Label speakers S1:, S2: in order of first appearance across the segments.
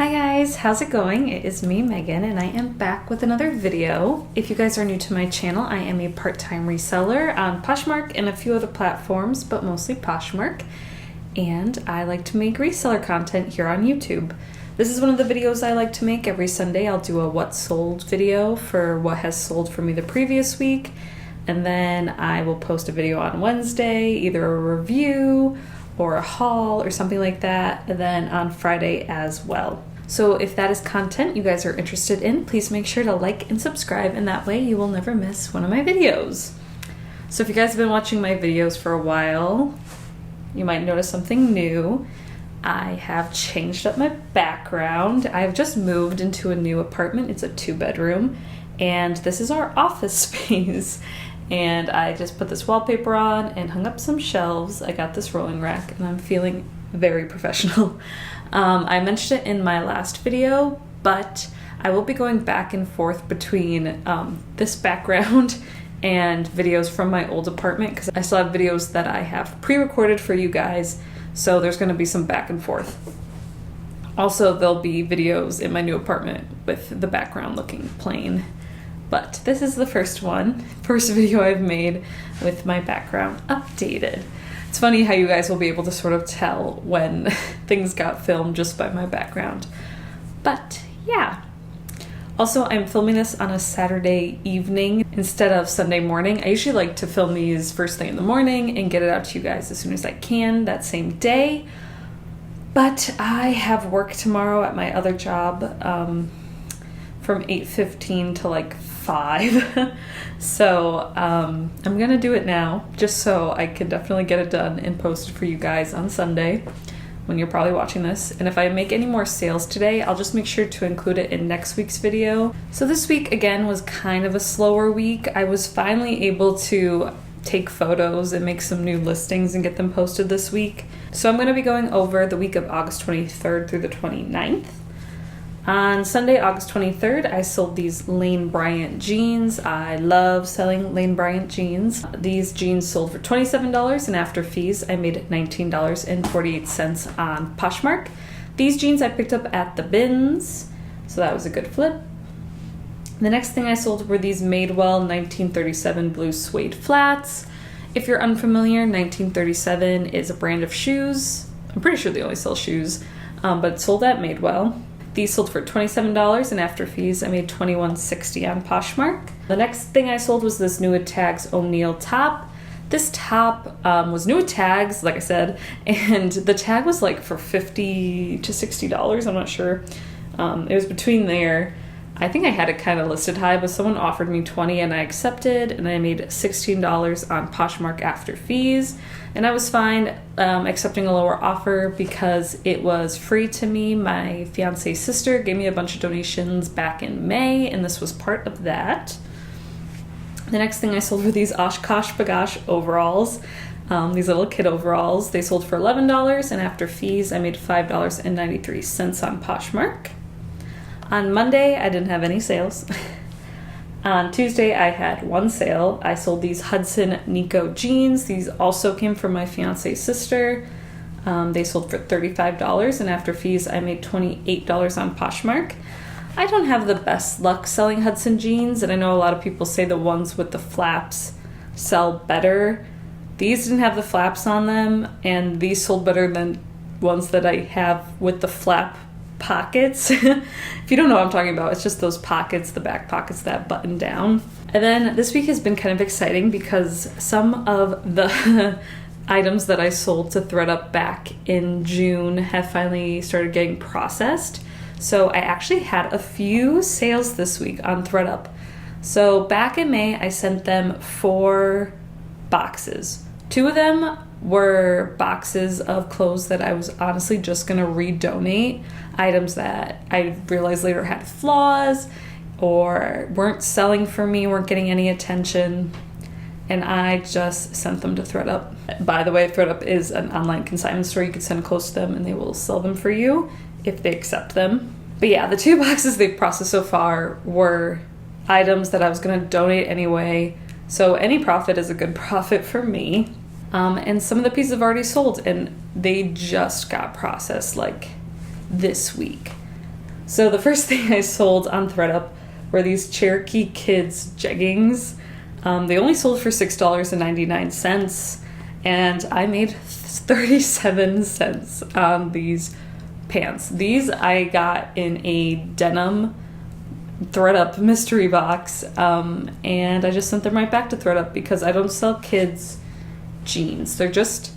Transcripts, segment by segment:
S1: Hi guys, how's it going? It is me, Megan, and I am back with another video. If you guys are new to my channel, I am a part-time reseller on Poshmark and a few other platforms, but mostly Poshmark. And I like to make reseller content here on YouTube. This is one of the videos I like to make every Sunday. I'll do a what sold video for what has sold for me the previous week. And then I will post a video on Wednesday, either a review or a haul or something like that, and then on Friday as well. So if that is content you guys are interested in, please make sure to like and subscribe, and that way you will never miss one of my videos. So if you guys have been watching my videos for a while, you might notice something new. I have changed up my background. I've just moved into a new apartment. It's a 2-bedroom, and this is our office space. And I just put this wallpaper on and hung up some shelves. I got this rolling rack and I'm feeling very professional. I mentioned it in my last video, but I will be going back and forth between this background and videos from my old apartment because I still have videos that I have pre-recorded for you guys. So there's going to be some back and forth. Also, there'll be videos in my new apartment with the background looking plain. But this is the first video I've made with my background updated. It's funny how you guys will be able to sort of tell when things got filmed just by my background. But yeah. Also, I'm filming this on a Saturday evening instead of Sunday morning. I usually like to film these first thing in the morning and get it out to you guys as soon as I can that same day. But I have work tomorrow at my other job from 8:15 to like 5. So I'm gonna do it now just so I can definitely get it done and post it for you guys on Sunday when you're probably watching this. And if I make any more sales today, I'll just make sure to include it in next week's video. So this week again was kind of a slower week. I was finally able to take photos and make some new listings and get them posted this week. So I'm going to be going over the week of August 23rd through the 29th. On Sunday, August 23rd, I sold these Lane Bryant jeans. I love selling Lane Bryant jeans. These jeans sold for $27, and after fees, I made $19.48 on Poshmark. These jeans I picked up at the bins, so that was a good flip. The next thing I sold were these Madewell 1937 blue suede flats. If you're unfamiliar, 1937 is a brand of shoes. I'm pretty sure they only sell shoes, but it's sold at Madewell. These sold for $27, and after fees, I made $21.60 on Poshmark. The next thing I sold was this New at Tags O'Neill top. This top was new at Tags, like I said, and the tag was like for $50 to $60. I'm not sure. It was between there. I think I had it kind of listed high, but someone offered me $20 and I accepted, and I made $16 on Poshmark after fees. And I was fine accepting a lower offer because it was free to me. My fiance's sister gave me a bunch of donations back in May, and this was part of that. The next thing I sold were these Oshkosh Bagosh overalls, these little kid overalls. They sold for $11, and after fees, I made $5.93 on Poshmark. On Monday, I didn't have any sales. On Tuesday, I had one sale. I sold these Hudson Nico jeans. These also came from my fiance's sister. They sold for $35, and after fees, I made $28 on Poshmark. I don't have the best luck selling Hudson jeans, and I know a lot of people say the ones with the flaps sell better. These didn't have the flaps on them, and these sold better than ones that I have with the flap pockets. If you don't know what I'm talking about, it's just those pockets, the back pockets that button down. And then this week has been kind of exciting because some of the items that I sold to Thredup back in June have finally started getting processed. So I actually had a few sales this week on Thredup. So back in May, I sent them 4 boxes. 2 of them were boxes of clothes that I was honestly just gonna redonate, items that I realized later had flaws or weren't selling for me, weren't getting any attention, and I just sent them to Thredup. By the way, Thredup is an online consignment store. You could send clothes to them and they will sell them for you if they accept them. But yeah, the 2 boxes they've processed so far were items that I was gonna donate anyway, so any profit is a good profit for me. And some of the pieces have already sold, and they just got processed like this week. So the first thing I sold on Thredup were these Cherokee Kids jeggings. They only sold for $6.99, and I made 37 cents on these pants. These I got in a denim Thredup mystery box, and I just sent them right back to Thredup because I don't sell kids jeans. They're just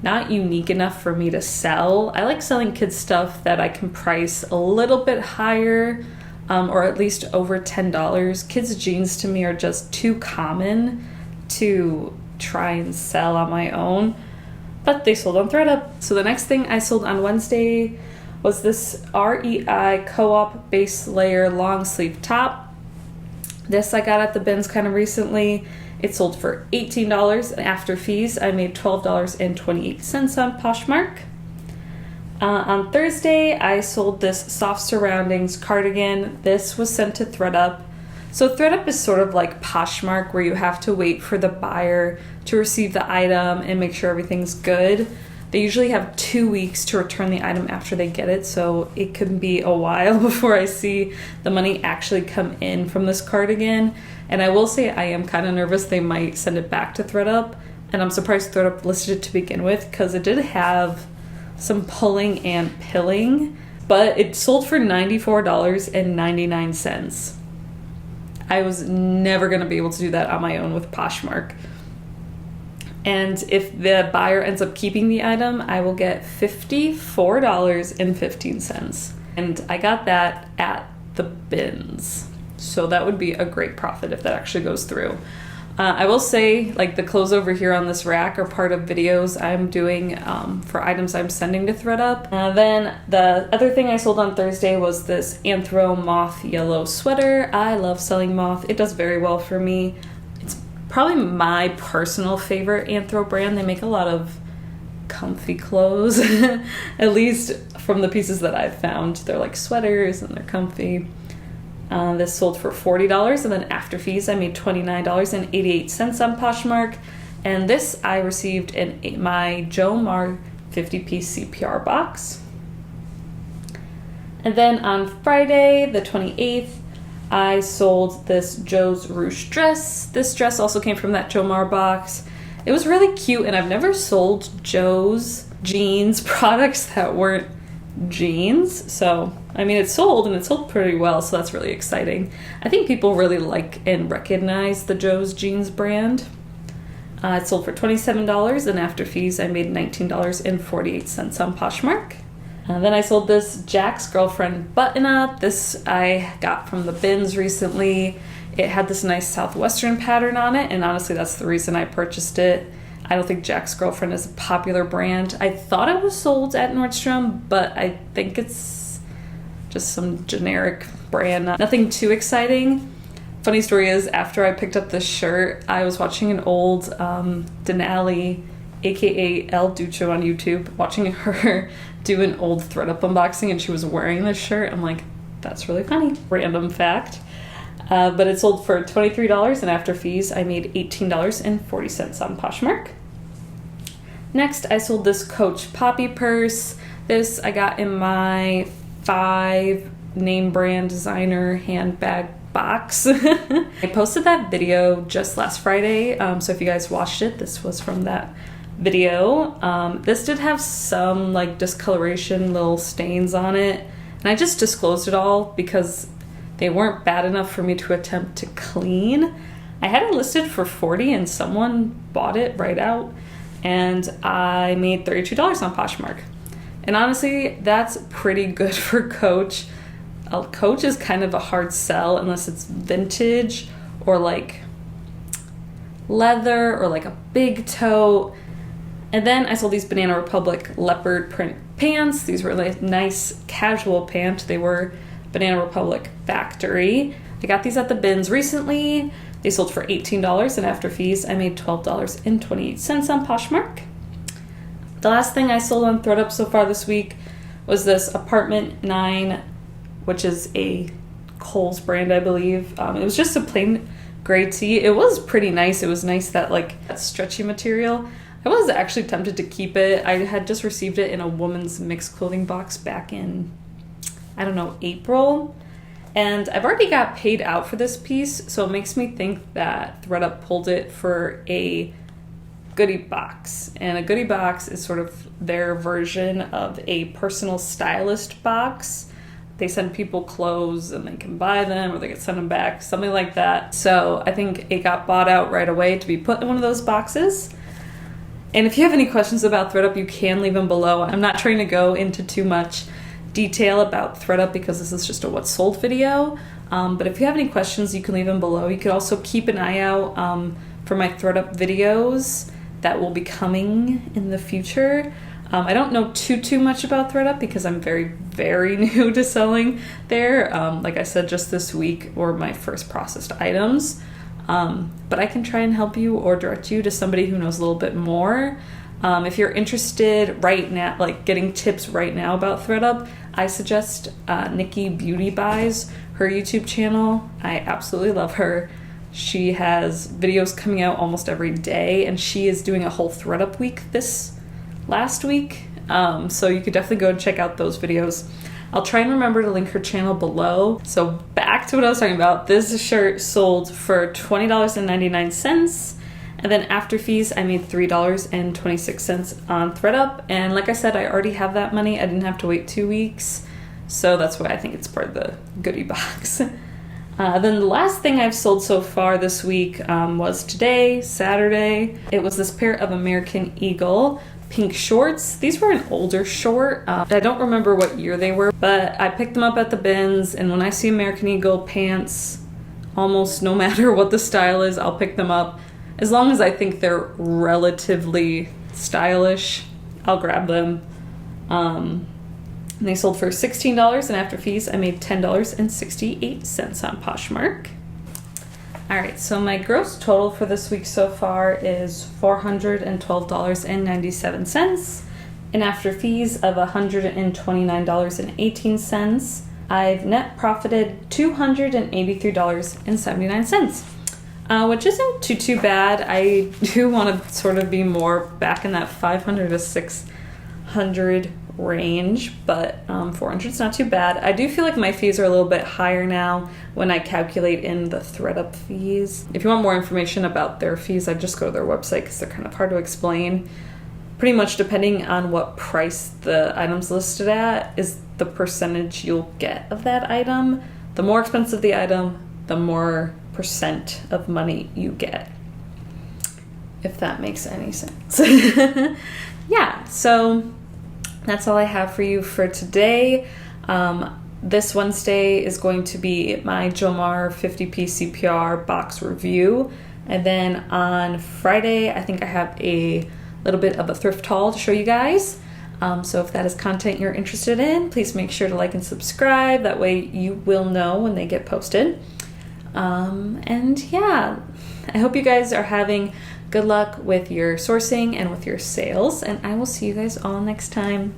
S1: not unique enough for me to sell. I like selling kids stuff that I can price a little bit higher, or at least over $10. Kids jeans to me are just too common to try and sell on my own, but they sold on Thredup. So the next thing I sold on Wednesday was this REI Co-op base layer long sleeve top. This I got at the bins kind of recently. It sold for $18, and after fees I made $12.28 on Poshmark. On Thursday I sold this soft surroundings cardigan. This was sent to Thredup. So Thredup is sort of like Poshmark, where you have to wait for the buyer to receive the item and make sure everything's good. They usually have 2 weeks to return the item after they get it, so it could be a while before I see the money actually come in from this cardigan. And I will say I am kind of nervous they might send it back to Thredup, and I'm surprised Thredup listed it to begin with because it did have some pulling and pilling, but it sold for $94.99. I was never going to be able to do that on my own with Poshmark. And if the buyer ends up keeping the item, I will get $54.15. And I got that at the bins. So that would be a great profit if that actually goes through. I will say, like, the clothes over here on this rack are part of videos I'm doing for items I'm sending to Thredup. Then the other thing I sold on Thursday was this Anthro moth yellow sweater. I love selling moth. It does very well for me. It's probably my personal favorite Anthro brand. They make a lot of comfy clothes, at least from the pieces that I've found. They're like sweaters and they're comfy. This sold for $40, and then after fees I made $29.88 on Poshmark. And this I received in my Joe Mar 50-piece CPR box. And then on Friday, the 28th, I sold this Joe's Ruche dress. This dress also came from that Joe Mar box. It was really cute, and I've never sold Joe's jeans products that weren't jeans, so I mean it sold, and it sold pretty well, so that's really exciting. I think people really like and recognize the Joe's jeans brand. It sold for $27, and after fees I made $19.48 on Poshmark. Then I sold this Jack's Girlfriend button-up. This I got from the bins recently. It had this nice southwestern pattern on it, and honestly that's the reason I purchased it. I don't think Jack's Girlfriend is a popular brand. I thought it was sold at Nordstrom, but I think it's just some generic brand. Nothing too exciting. Funny story is, after I picked up this shirt, I was watching an old Denali, aka El Ducho on YouTube, watching her do an old Thredup unboxing, and she was wearing this shirt. I'm like, that's really funny. Random fact. But it sold for $23, and after fees I made $18.40 on Poshmark. Next, I sold this Coach Poppy purse. This I got in my 5 name brand designer handbag box. I posted that video just last Friday, so if you guys watched it, this was from that video. This did have some like discoloration, little stains on it, and I just disclosed it all because they weren't bad enough for me to attempt to clean. I had it listed for $40 and someone bought it right out, and I made $32 on Poshmark. And honestly, that's pretty good for Coach. Coach is kind of a hard sell unless it's vintage or like leather or like a big tote. And then I sold these Banana Republic leopard print pants. These were like nice casual pants. They were Banana Republic factory. I got these at the bins recently. They sold for $18, and after fees I made $12.28 on Poshmark. The last thing I sold on Thredup so far this week was this Apartment 9, which is a Kohl's brand, I believe. It was just a plain gray tee. It was pretty nice. It was nice that that stretchy material. I was actually tempted to keep it. I had just received it in a woman's mixed clothing box back in I don't know, April. And I've already got paid out for this piece, so it makes me think that Thredup pulled it for a goodie box. And a goodie box is sort of their version of a personal stylist box. They send people clothes and they can buy them or they can send them back, something like that. So I think it got bought out right away to be put in one of those boxes. And if you have any questions about Thredup, you can leave them below. I'm not trying to go into too much detail about Thredup because this is just a what's sold video. But if you have any questions, you can leave them below. You could also keep an eye out for my Thredup videos that will be coming in the future. I don't know too much about Thredup because I'm very new to selling there. Like I said, just this week were my first processed items. But I can try and help you or direct you to somebody who knows a little bit more. If you're interested right now, like getting tips right now about Thredup, I suggest Nikki Beauty Buys, her YouTube channel. I absolutely love her. She has videos coming out almost every day, and she is doing a whole Thredup week this last week. So you could definitely go and check out those videos. I'll try and remember to link her channel below. So back to what I was talking about. This shirt sold for $20.99. And then after fees, I made $3.26 on Thredup. And like I said, I already have that money. I didn't have to wait 2 weeks. So that's why I think it's part of the goodie box. Then the last thing I've sold so far this week was today, Saturday. It was this pair of American Eagle pink shorts. These were an older short. I don't remember what year they were, but I picked them up at the bins. And when I see American Eagle pants, almost no matter what the style is, I'll pick them up. As long as I think they're relatively stylish, I'll grab them. And they sold for $16, and after fees, I made $10.68 on Poshmark. All right, so my gross total for this week so far is $412.97, and after fees of $129.18, I've net profited $283.79. Which isn't too bad. I do want to sort of be more back in that 500 to 600 range, but 400 is not too bad. I do feel like my fees are a little bit higher now when I calculate in the Thredup fees. If you want more information about their fees, I just go to their website because they're kind of hard to explain. Pretty much depending on what price the item's listed at is the percentage you'll get of that item. The more expensive the item, the more percent of money you get, if that makes any sense. Yeah, so that's all I have for you for today. This Wednesday is going to be my Jomar 50-piece CPR box review, and then on Friday I think I have a little bit of a thrift haul to show you guys. So if that is content you're interested in, please make sure to like and subscribe. That way you will know when they get posted. And yeah, I hope you guys are having good luck with your sourcing and with your sales, and I will see you guys all next time.